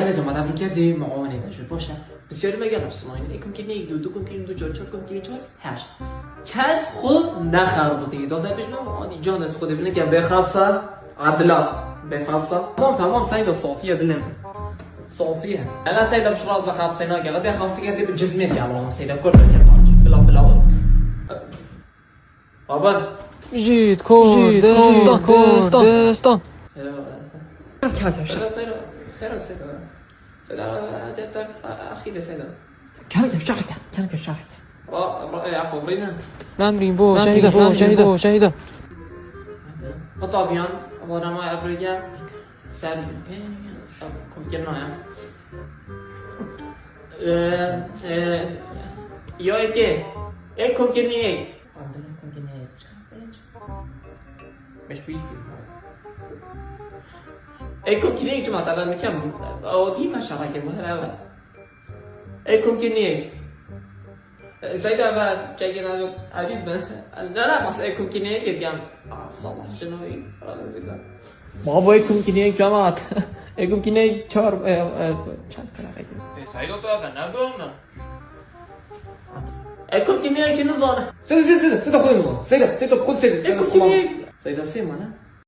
يا جماعة أفريقيا دي معاونة ده شو باشا بس ياري ما يقرب سماين إيكم كني يك دو كم كني دو جور كم كني جور هاش كاس خود نخر بودی داده بیش من عادی جان از خود ببینه که بخلصه عدلا بخلصه تمام سعید صافیه بلم صافیه انا سعید بشرات بخلصه ناگه قد خاصی که بالجسمية ديالو سعید كل بلا بابا جيت كردستان خير سعید اخير سعید كان شاهد عفوا برينا نمرين بو شهيدة قطابيان وانا ما افريقيا سالي كم كنا يا ايه ايه كم كني ايه مش بيفي ايه كم كني جماعة طبعا مكان او دي ما شاء الله كم هذا ايه كم كني ايه سيدا بعد جاي نازل عجيب لا بس ايكم كنيه يرجع صلاح شنو ما هو ايكم كنيه جماعة ايكم كنيه چهار چند کلا بگیم سعید تو نگم ايكم كنيه که نزانه سيدا خود نزانه سيدا خود سيدا سيدا سيدا سيدا